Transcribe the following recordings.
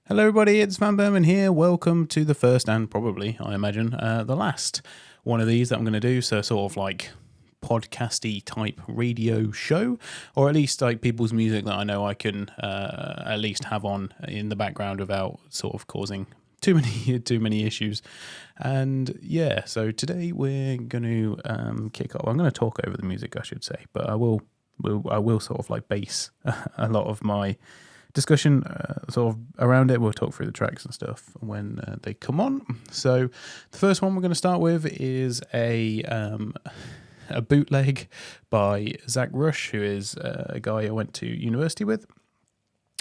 Hello everybody, it's Vanburman here. Welcome to the first and probably, I imagine, the last one of these that I'm going to do. So sort of like podcasty type radio show, or at least like people's music that I know I can at least have on in the background without sort of causing too many issues. And yeah, so today we're going to kick off. I'm going to talk over the music, I should say, but I will sort of like base a lot of my discussion sort of around it. We'll talk through the tracks and stuff when they come on. So the first one we're going to start with is a bootleg by Zach Rush, who is a guy I went to university with.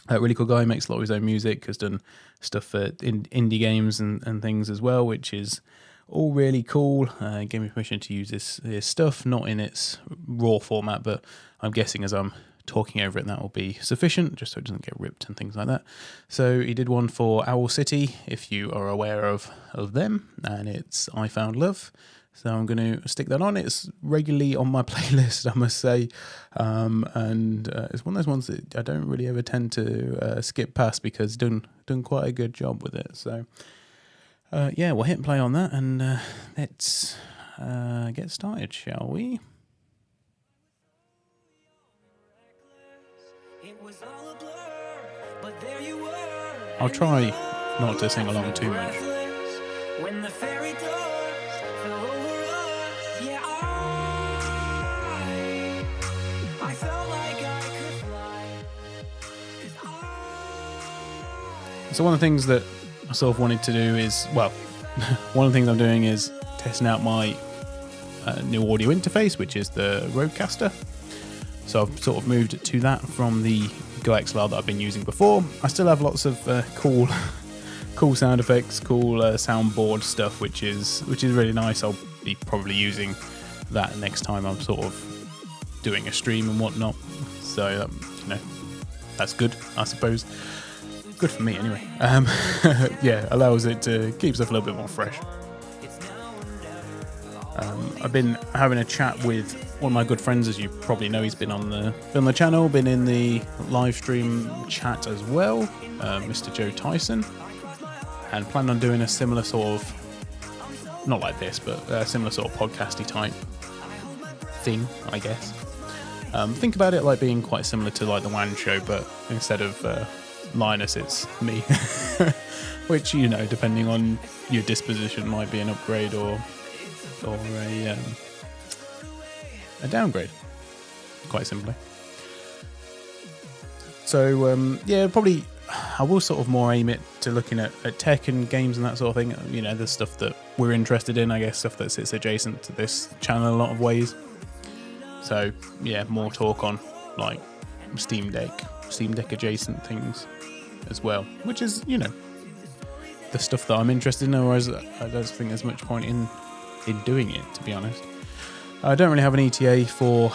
A really cool guy, makes a lot of his own music, has done stuff for indie games and things as well, which is all really cool. Gave me permission to use his stuff, not in its raw format, but I'm guessing as I'm talking over it that will be sufficient, just so it doesn't get ripped and things like that. So he did one for Owl City, if you are aware of them, and it's I Found Love. So I'm going to stick that on. It's regularly on my playlist, I must say, and it's one of those ones that I don't really ever tend to skip past because he's done quite a good job with it. So yeah, we'll hit play on that, and let's get started, shall we? I'll try not to sing along too much. When the fairy doors fell over us, yeah, I felt like I could fly. So one of the things that I sort of wanted to do is, well, one of the things I'm doing is testing out my new audio interface, which is the Rodecaster. So I've sort of moved to that from the Go XLR that I've been using before. I still have lots of cool sound effects, cool soundboard stuff, which is really nice. I'll be probably using that next time I'm sort of doing a stream and whatnot. So that's good, I suppose. Good for me anyway. Yeah, allows it to keep stuff a little bit more fresh. I've been having a chat with one of my good friends, as you probably know. He's been on the channel, been in the live stream chat as well, Mr. Joe Tyson, and plan on doing a similar sort of, not like this, but a similar sort of podcasty type thing, I guess. Think about it like being quite similar to like the WAN show, but instead of Linus, it's me, which, depending on your disposition, might be an upgrade or a downgrade, quite simply. So yeah, probably I will sort of more aim it to looking at tech and games and that sort of thing. The stuff that we're interested in, I guess, stuff that sits adjacent to this channel in a lot of ways. So yeah, more talk on like Steam Deck adjacent things as well, which is the stuff that I'm interested in. Otherwise, I don't think there's much point in doing it, to be honest. I don't really have an ETA for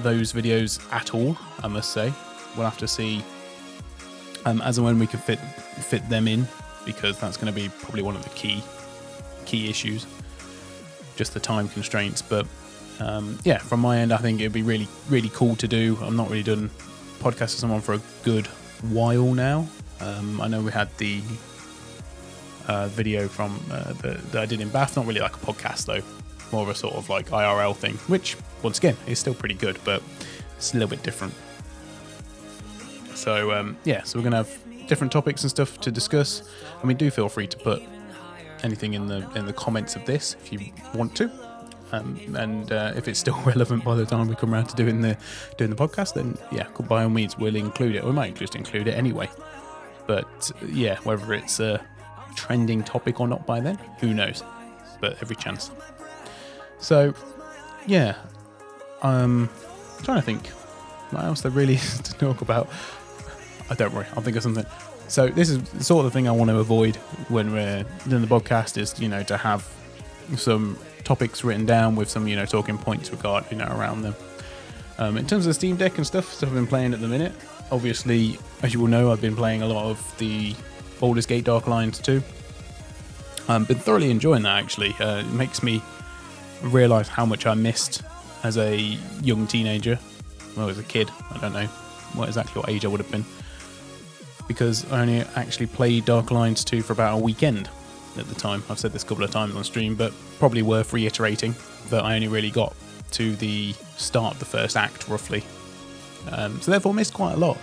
those videos at all, I must say. We'll have to see as and when we can fit them in, because that's going to be probably one of the key issues, just the time constraints. But yeah, from my end, I think it'd be really, really cool to do. I'm not really done podcast with someone for a good while now. I know we had the video from that I did in Bath, not really like a podcast though, more of a sort of like IRL thing, which once again is still pretty good, but it's a little bit different. So yeah, so we're gonna have different topics and stuff to discuss. I mean, do feel free to put anything in the comments of this if you want to, and if it's still relevant by the time we come around to doing the podcast, then yeah, by all means we'll include it. We might just include it anyway, but yeah, whether it's a trending topic or not by then, who knows, but every chance. So yeah, trying to think what else there really is to talk about. Don't worry, I'll think of something. So this is the sort of thing I want to avoid when we're doing the podcast, is to have some topics written down with some talking points around them. In terms of the Steam Deck and stuff I've been playing at the minute, obviously, as you will know, I've been playing a lot of the Baldur's Gate Dark Alliance 2. Been thoroughly enjoying that, actually. It makes me realise how much I missed as a young teenager. Well, as a kid, I don't know what age I would have been. because I only actually played Dark Alliance 2 for about a weekend at the time. I've said this a couple of times on stream, but probably worth reiterating that I only really got to the start of the first act, roughly. So therefore missed quite a lot.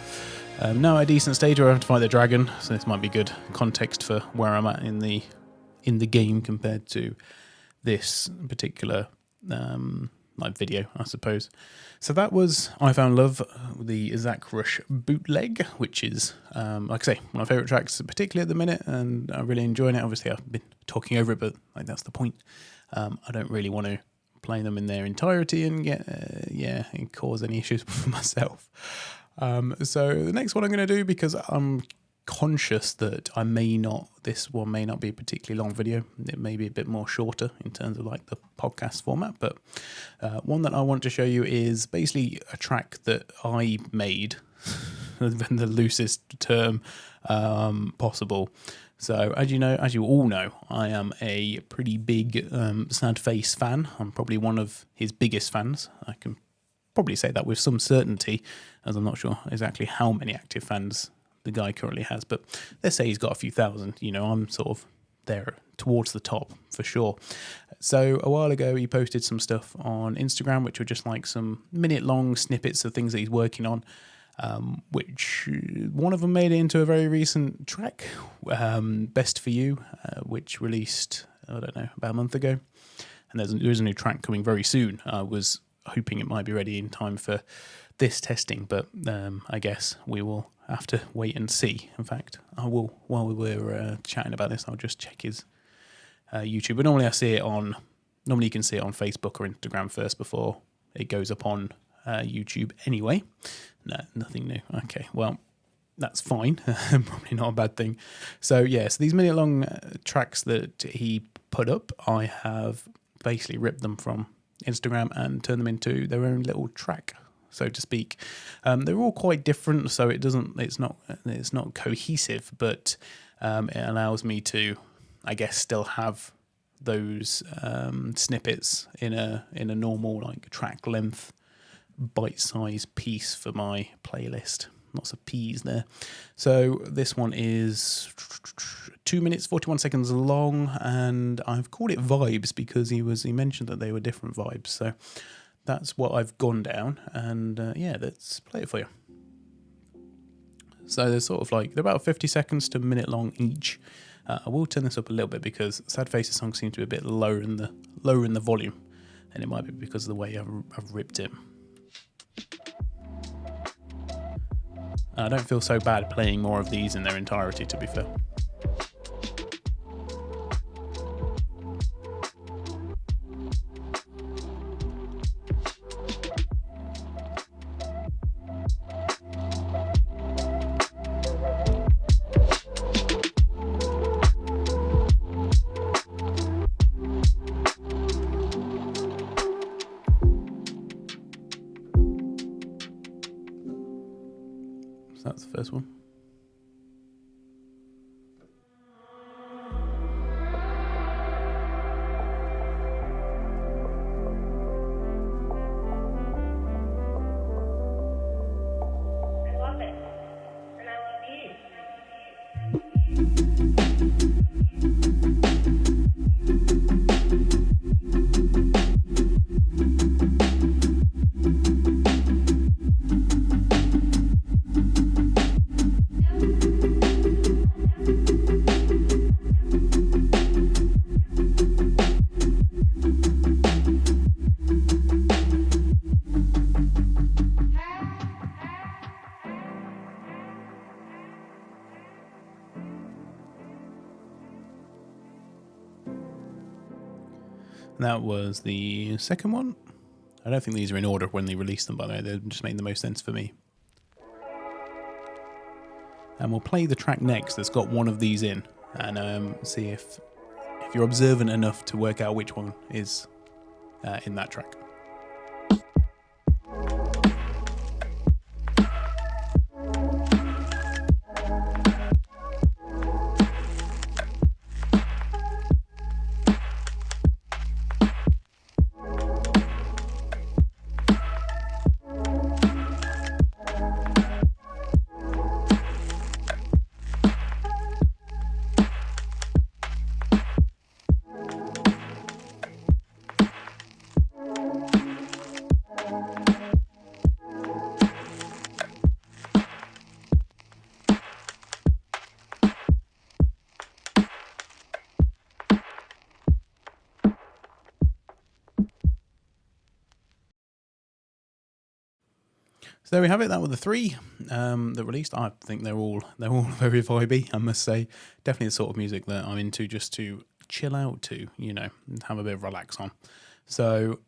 Now at a decent stage where I have to fight the dragon, so this might be good context for where I'm at in the game compared to this particular video, I suppose. So that was I Found Love, the Zach Rush bootleg, which is, like I say, one of my favourite tracks, particularly at the minute, and I'm really enjoying it. Obviously, I've been talking over it, but like that's the point. I don't really want to play them in their entirety and get, and cause any issues for myself. So the next one I'm going to do, because I'm conscious that this one may not be a particularly long video. It may be a bit more shorter in terms of like the podcast format, but one that I want to show you is basically a track that I made, in the loosest term possible. So as you all know, I am a pretty big Sad Face fan. I'm probably one of his biggest fans. I can probably say that with some certainty, as I'm not sure exactly how many active fans the guy currently has, but let's say he's got a few thousand. I'm sort of there towards the top for sure. So a while ago he posted some stuff on Instagram, which were just like some minute-long snippets of things that he's working on, which one of them made it into a very recent track, Best For You, which released, I don't know, about a month ago. And there's a new track coming very soon. I was hoping it might be ready in time for this testing, but I guess we will have to wait and see. In fact, I will, while we were chatting about this, I'll just check his YouTube. But normally you can see it on Facebook or Instagram first before it goes up on YouTube anyway. No, nothing new. Okay, well, that's fine. Probably not a bad thing. So these minute-long tracks that he put up, I have basically ripped them from Instagram and turned them into their own little track, so to speak. They're all quite different, so it's not cohesive, but it allows me to, I guess, still have those snippets in a normal like track length bite-sized piece for my playlist. Lots of P's there. So this one is 2 minutes 41 seconds long, and I've called it Vibes because he mentioned that they were different vibes. So that's what I've gone down, and let's play it for you. So they're about 50 seconds to a minute long each. I will turn this up a little bit because Sad Face's song seems to be a bit lower in the volume, and it might be because of the way I've ripped it. I don't feel so bad playing more of these in their entirety, to be fair. So that's the first one. I love it. And I love you. That was the second one. I don't think these are in order when they released them, by the way. They just made the most sense for me. And we'll play the track next that's got one of these in, and see if you're observant enough to work out which one is in that track. So there we have it. That were the three that released. I think they're all very vibey, I must say. Definitely the sort of music that I'm into just to chill out to, have a bit of relax on. So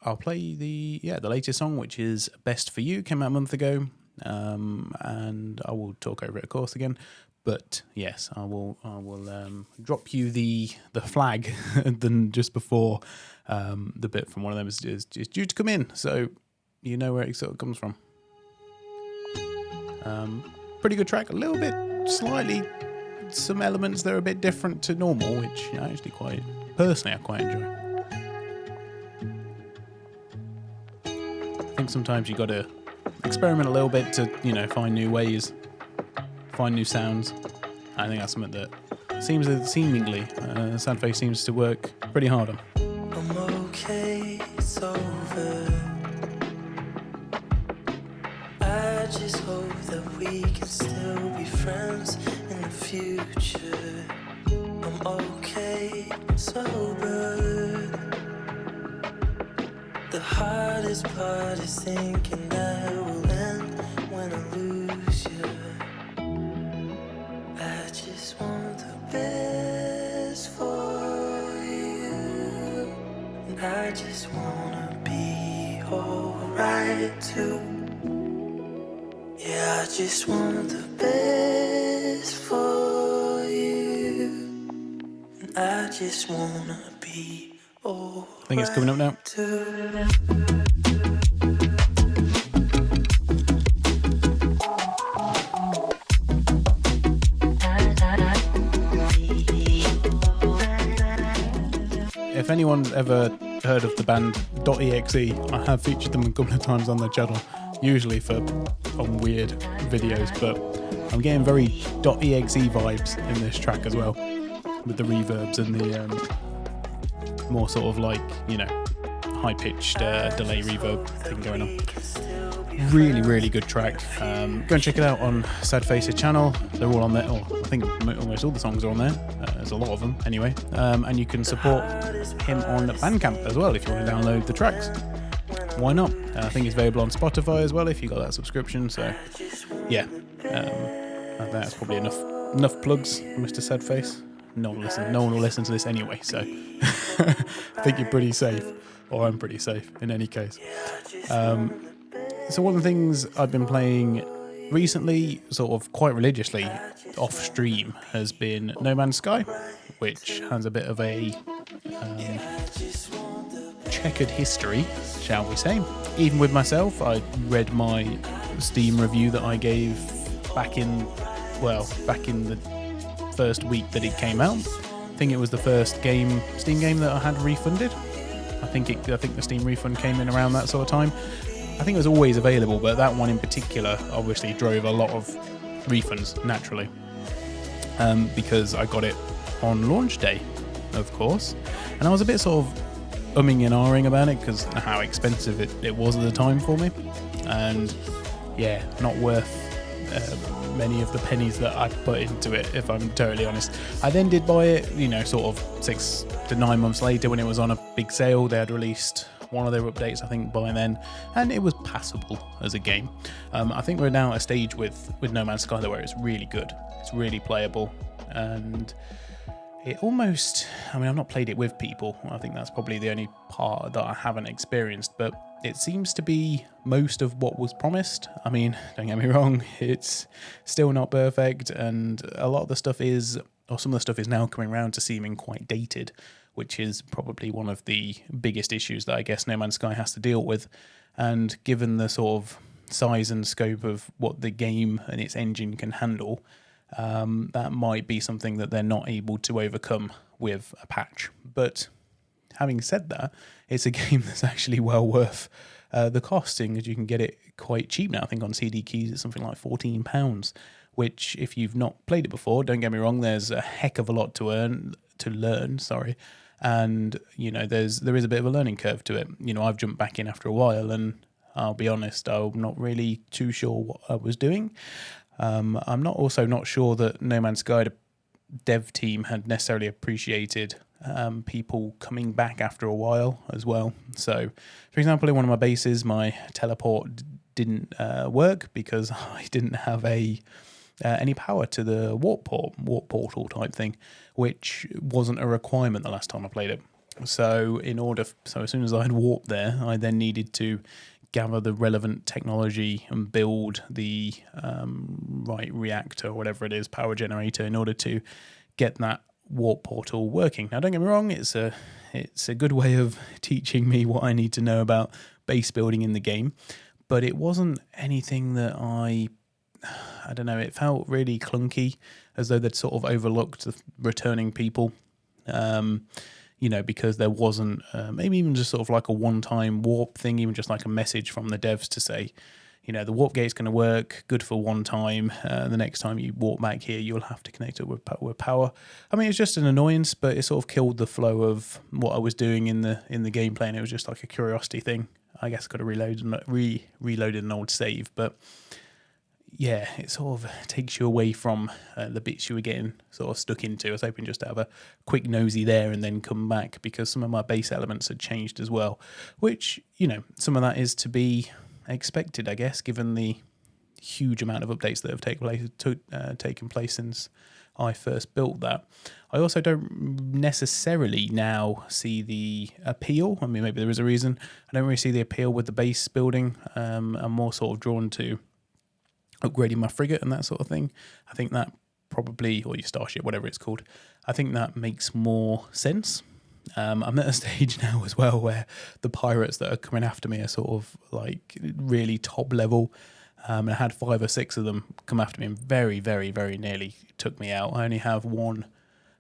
I'll play the latest song, which is Best For You, came out a month ago. And I will talk over it, of course, again. But yes, I will drop you the flag then just before the bit from one of them is due to come in, so you know where it sort of comes from. Pretty good track, a little bit slightly, some elements that are a bit different to normal, which I actually quite enjoy. I think sometimes you got to experiment a little bit to find new ways, find new sounds. I think that's something that seemingly Sadface seems to work pretty hard on. I'm okay, it's over. I just hope that we can still be friends in the future. I'm okay, sober. The hardest part is thinking that will end when I lose you. I just want the best for you, and I just wanna be alright too. Yeah, I just want the best for you, and I just wanna be alright. I think it's coming up now. If anyone ever heard of the band .exe, I have featured them a couple of times on the channel, usually on weird videos, but I'm getting very .exe vibes in this track as well, with the reverbs and the more sort of like, high-pitched delay reverb thing going on. Really, really good track. Go and check it out on Sadface's channel. They're all on there. I think almost all the songs are on there. There's a lot of them anyway. And you can support him on Bandcamp as well if you want to download the tracks. Why not? I think it's available on Spotify as well if you got that subscription. So yeah, I think that's probably enough plugs, Mr. Sadface. No one will listen to this anyway, so I think you're pretty safe, or I'm pretty safe in any case. So one of the things I've been playing recently, sort of quite religiously off stream, has been No Man's Sky, which has a bit of a checkered history, shall we say. Even with myself, I read my Steam review that I gave back in the first week that it came out. I think it was the first Steam game that I had refunded. I think the Steam refund came in around that sort of time. I think it was always available, but that one in particular obviously drove a lot of refunds naturally, because I got it on launch day, of course, and I was a bit sort of umming and ahhing about it because how expensive it was at the time for me, and yeah, not worth many of the pennies that I put into it, if I'm totally honest. I then did buy it, sort of 6 to 9 months later when it was on a big sale. They had released one of their updates, I think, by then, and it was passable as a game. I think we're now at a stage with No Man's Sky where it's really good. It's really playable, and it almost, I've not played it with people. I think that's probably the only part that I haven't experienced, but it seems to be most of what was promised. Don't get me wrong, it's still not perfect, and a lot of the stuff some of the stuff is now coming around to seeming quite dated, which is probably one of the biggest issues that I guess No Man's Sky has to deal with. And given the sort of size and scope of what the game and its engine can handle, that might be something that they're not able to overcome with a patch. But having said that, it's a game that's actually well worth the costing, as you can get it quite cheap now. I think on CD Keys it's something like £14, which if you've not played it before, don't get me wrong, there's a heck of a lot to learn, and there is a bit of a learning curve to it. I've jumped back in after a while, and I'll be honest, I'm not really too sure what I was doing. I'm not sure that No Man's Sky dev team had necessarily appreciated people coming back after a while as well. So, for example, in one of my bases, my teleport didn't work because I didn't have any power to the warp portal type thing, which wasn't a requirement the last time I played it. So as soon as I had warped there, I then needed to gather the relevant technology and build the right reactor or whatever it is, power generator, in order to get that warp portal working. Now, don't get me wrong, it's a good way of teaching me what I need to know about base building in the game, but it wasn't anything that I don't know, it felt really clunky, as though they'd sort of overlooked the returning people, because there wasn't maybe even just sort of like a one-time warp thing, even just like a message from the devs to say, the warp gate's going to work, good for one time. The next time you warp back here, you'll have to connect it with power. I mean, it's just an annoyance, but it sort of killed the flow of what I was doing in the gameplay, and it was just like a curiosity thing. I guess I could have reloaded an old save, but yeah, it sort of takes you away from the bits you were getting sort of stuck into. I was hoping just to have a quick nosy there and then come back, because some of my base elements had changed as well, which, some of that is to be expected, I guess, given the huge amount of updates that have taken place since I first built that. I also don't necessarily now see the appeal. I mean, maybe there is a reason. I don't really see the appeal with the base building. I'm more sort of drawn to upgrading my frigate and that sort of thing. I think that probably, or your starship, whatever it's called, I think that makes more sense. I'm at a stage now as well where the pirates that are coming after me are sort of like really top level. I had 5 or 6 of them come after me and very, very, very nearly took me out. I only have one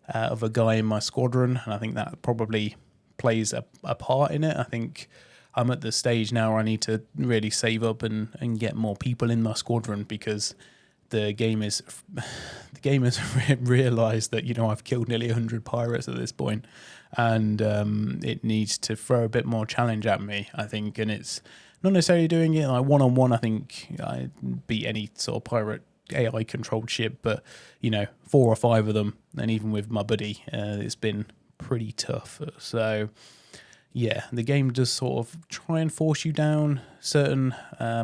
of a guy in my squadron, and I think that probably plays a part in it. I think I'm at the stage now where I need to really save up and get more people in my squadron, because the game has realised that I've killed nearly 100 pirates at this point, and it needs to throw a bit more challenge at me, I think. And it's not necessarily doing it like one-on-one. I think I beat any sort of pirate AI controlled ship, but 4 or 5 of them, and even with my buddy, it's been pretty tough. So yeah, the game does sort of try and force you down certain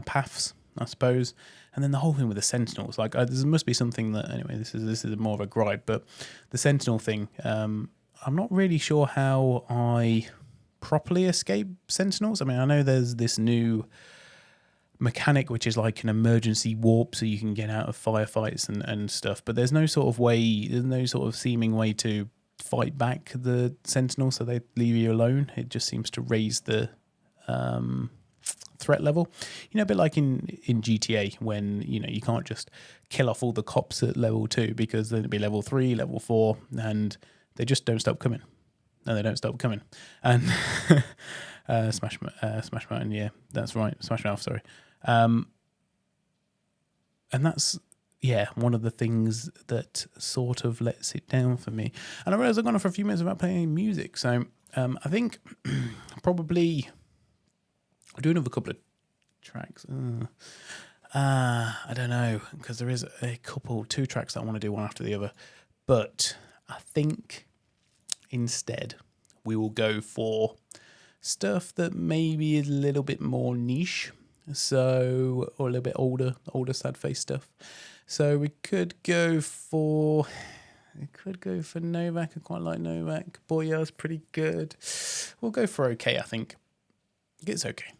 paths, I suppose. And then the whole thing with the Sentinels, like there must be something that, anyway, this is more of a gripe, but the Sentinel thing, I'm not really sure how I properly escape Sentinels. I mean, I know there's this new mechanic which is like an emergency warp, so you can get out of firefights and stuff, but there's no sort of seeming way to fight back the Sentinels so they leave you alone. It just seems to raise the threat level, a bit like in GTA, when you can't just kill off all the cops at level 2, because then it'd be level 3, level 4, and they just don't stop coming. No, they don't stop coming. And Smash Mountain, yeah, that's right, Smash Mouth, sorry. And that's one of the things that sort of lets it down for me. And I realise I've gone on for a few minutes without playing any music, so I think probably I'll do another couple of tracks. I don't know, because there is 2 tracks that I want to do one after the other. But I think instead we will go for stuff that maybe is a little bit more niche, or a little bit older sad face stuff. So we could go for Novak. I quite like Novak. Boya's pretty good. We'll go for OK, I think. It's okay.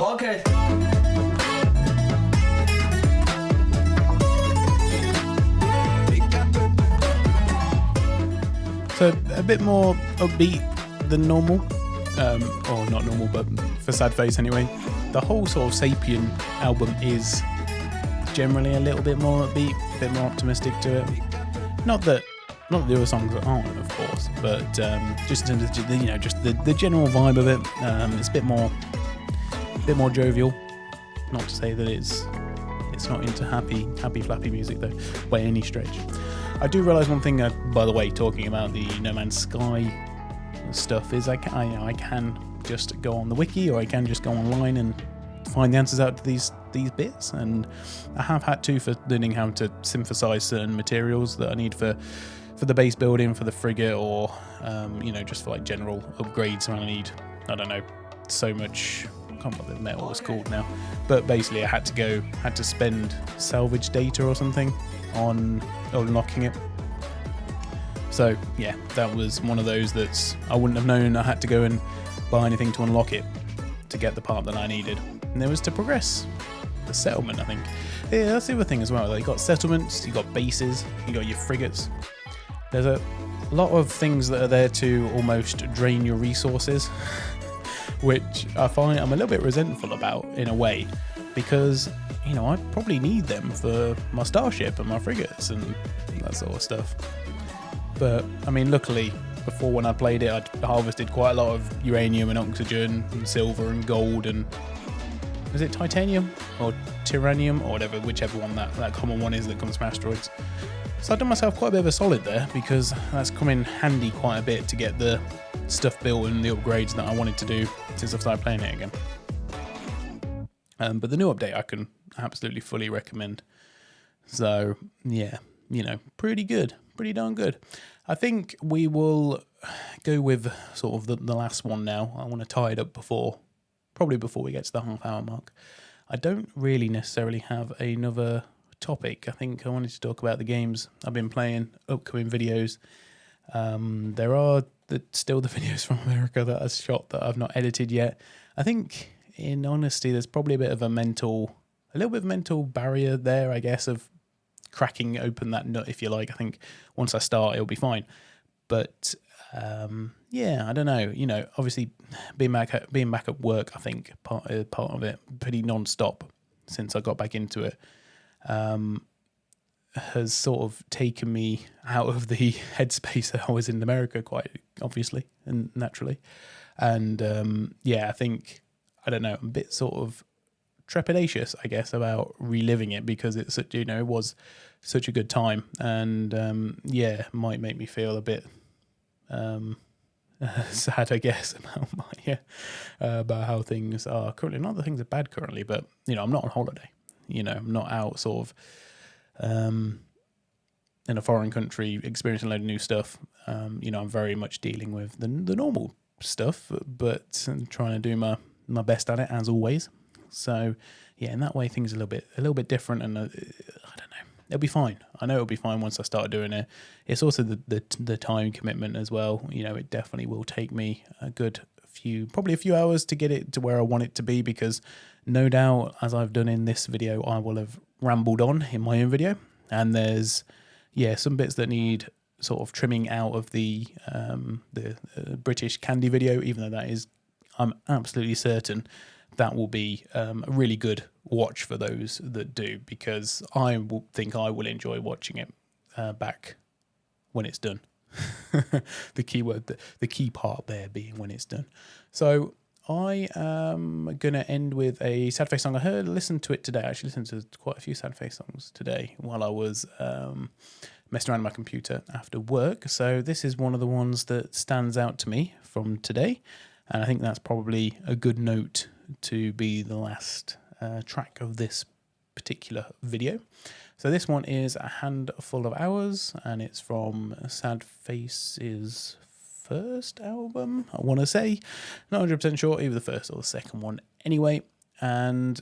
Okay. So a bit more upbeat than normal, or not normal, but for Sad Face anyway. The whole sort of Sapien album is generally a little bit more upbeat, a bit more optimistic to it. Not that the other songs aren't, of course, but just in terms of just the general vibe of it, it's a bit more jovial. Not to say that it's not into happy flappy music though, by any stretch. I do realise one thing, by the way, talking about the No Man's Sky stuff, is I can just go on the wiki, or I can just go online and find the answers out to these bits, and I have had to for learning how to synthesize certain materials that I need for the base building, for the frigate, or just for like general upgrades. And I need, I don't know, so much. I can't remember what the metal was called now, but basically I had to spend salvage data or something on unlocking it. So yeah, that was one of those that's I wouldn't have known I had to go and buy anything to unlock it to get the part that I needed. And there was to progress the settlement, I think. Yeah, that's the other thing as well. Like, you got settlements, you got bases, you got your frigates. There's a lot of things that are there to almost drain your resources, which I find I'm a little bit resentful about in a way, because I probably need them for my starship and my frigates and that sort of stuff. But I mean, luckily, before when I played it, I'd harvested quite a lot of uranium and oxygen and silver and gold and is it titanium or tyrannium or whatever, whichever one that common one is that comes from asteroids. So I've done myself quite a bit of a solid there, because that's come in handy quite a bit to get the stuff built and the upgrades that I wanted to do since I've started playing it again. But the new update I can absolutely fully recommend. So yeah, pretty good, pretty darn good. I think we will go with sort of the last one now. I want to tie it up probably before we get to the half-hour mark. I don't really necessarily have another topic. I think I wanted to talk about the games I've been playing, upcoming videos. There are still the videos from America that I shot that I've not edited yet. I think, in honesty, there's probably a little bit of a mental barrier there, I guess, of cracking open that nut, if you like. I think once I start, it'll be fine. But yeah, I don't know. Obviously, being back at work, I think part of it, pretty non-stop since I got back into it, has sort of taken me out of the headspace that I was in America, quite obviously and naturally. And yeah, I think, I don't know, I'm a bit sort of trepidatious, I guess, about reliving it, because it's it was such a good time, and yeah, might make me feel a bit sad, I guess, about how things are currently. Not that things are bad currently, but I'm not on holiday. I'm not out sort of in a foreign country experiencing a load of new stuff. I'm very much dealing with the normal stuff, but trying to do my best at it as always. So yeah, in that way things are a little bit different, and I don't know. It'll be fine. I know it'll be fine once I start doing it. It's also the time commitment as well. It definitely will take me probably a few hours to get it to where I want it to be, because no doubt, as I've done in this video, I will have rambled on in my own video, and there's some bits that need sort of trimming out of the British candy video, even though that is, I'm absolutely certain that will be a really good watch for those that do, because I think I will enjoy watching it back when it's done. The key part there being when it's done. So I am going to end with a Sad Face song. I listened to it today. I actually listened to quite a few Sad Face songs today while I was messing around on my computer after work. So this is one of the ones that stands out to me from today. And I think that's probably a good note to be the last track of this particular video. So this one is A Handful of Hours, and it's from Sad Face's first album, I want to say. Not 100% sure, either the first or the second one. Anyway, and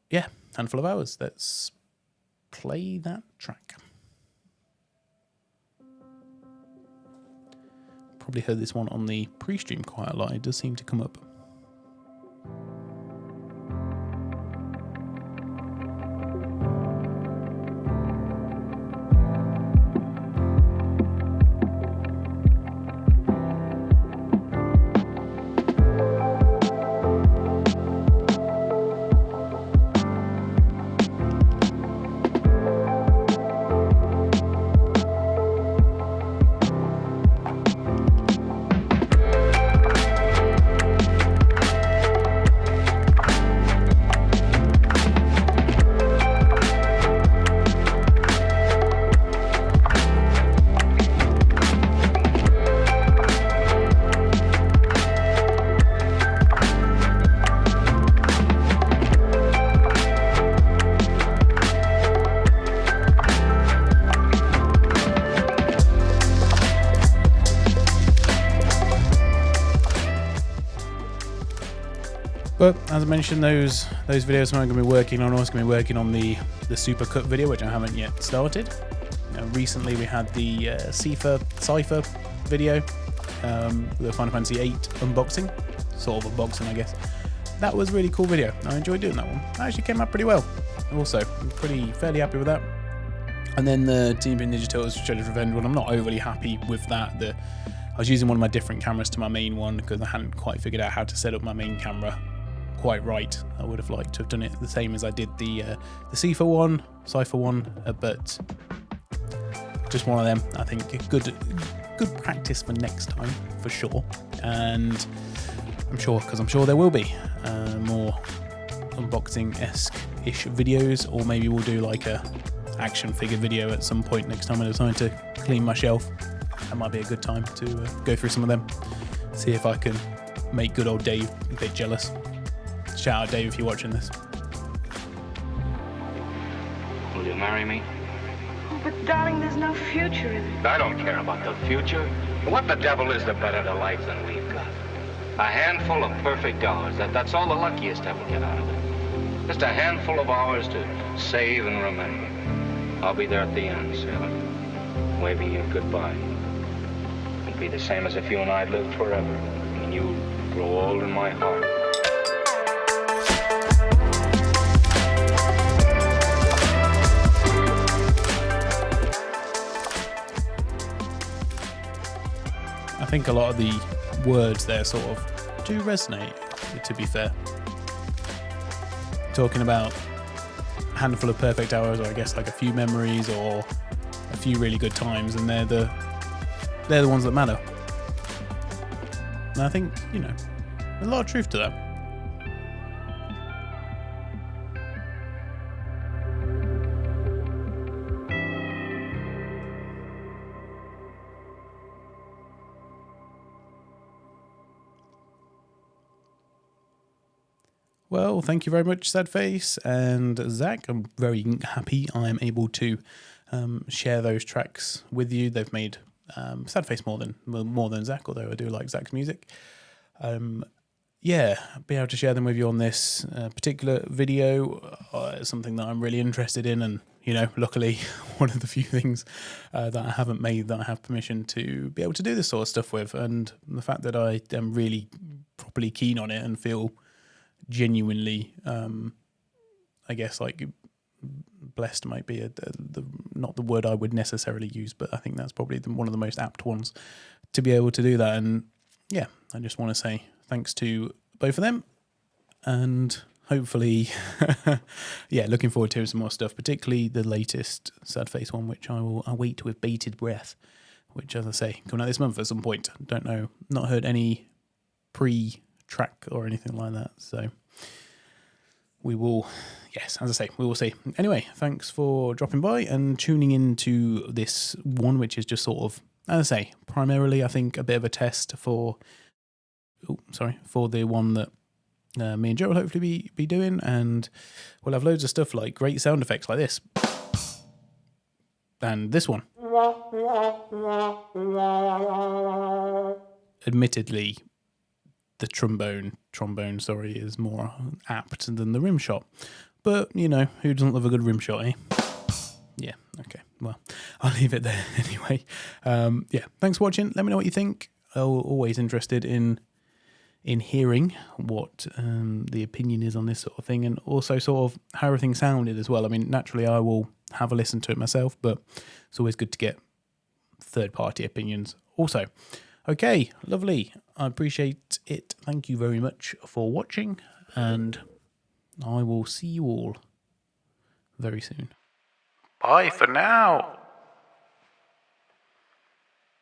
yeah, Handful of Hours. Let's play that track. Probably heard this one on the pre-stream quite a lot. It does seem to come up. But as I mentioned, those videos I'm going to be working on. I'm also going to be working on the Supercut video, which I haven't yet started. Recently we had the Cypher video, the Final Fantasy VIII unboxing, sort of unboxing I guess. That was a really cool video. I enjoyed doing that one. It actually came out pretty well. Also, I'm fairly happy with that. And then the Teenage Mutant Ninja Turtles Shredder's Revenge one, I'm not overly happy with that. I was using one of my different cameras to my main one because I hadn't quite figured out how to set up my main camera quite right. I would have liked to have done it the same as I did the Cypher one, but just one of them. I think good practice for next time for sure. And I'm sure there will be more unboxing-esque-ish videos, or maybe we'll do like a action figure video at some point next time I decide to clean my shelf. That might be a good time to go through some of them, see if I can make good old Dave a bit jealous. Shout out Dave if you're watching this. Will you marry me? Oh, but darling, there's no future in it. I don't care about the future. What the devil is the better the life than we've got? A handful of perfect hours. That's all the luckiest ever get out of it. Just a handful of hours to save and remember. I'll be there at the end, sailor, waving you goodbye. It'd be the same as if you and I'd lived forever, and you'd grow old in my heart. I think a lot of the words there sort of do resonate, to be fair. Talking about a handful of perfect hours, or I guess like a few memories or a few really good times, and they're the ones that matter. And I think, a lot of truth to that. Well, thank you very much, Sadface and Zach. I'm very happy I am able to share those tracks with you. They've made Sadface more than Zach, although I do like Zach's music. Be able to share them with you on this particular video. Something that I'm really interested in, and luckily one of the few things that I haven't made that I have permission to be able to do this sort of stuff with, and the fact that I am really properly keen on it and feel genuinely I guess like blessed might be not the word I would necessarily use, but I think that's probably one of the most apt ones to be able to do that. And I just want to say thanks to both of them, and hopefully looking forward to some more stuff, particularly the latest Sadface one, which I will await with bated breath, which, as I say, coming out this month at some point. Don't know, not heard any pre-track or anything like that, so we will, as I say, we will see. Anyway, thanks for dropping by and tuning into this one, which is just sort of, as I say, primarily I think a bit of a test for the one that me and Joe will hopefully be doing, and we'll have loads of stuff like great sound effects like this and this one. Admittedly, the trombone, is more apt than the rim shot. But, who doesn't love a good rim shot, eh? Yeah, okay. Well, I'll leave it there anyway. Thanks for watching. Let me know what you think. I'm always interested in hearing what the opinion is on this sort of thing, and also sort of how everything sounded as well. I mean, naturally, I will have a listen to it myself, but it's always good to get third-party opinions also. Okay, lovely. I appreciate it. Thank you very much for watching, and I will see you all very soon. Bye for now.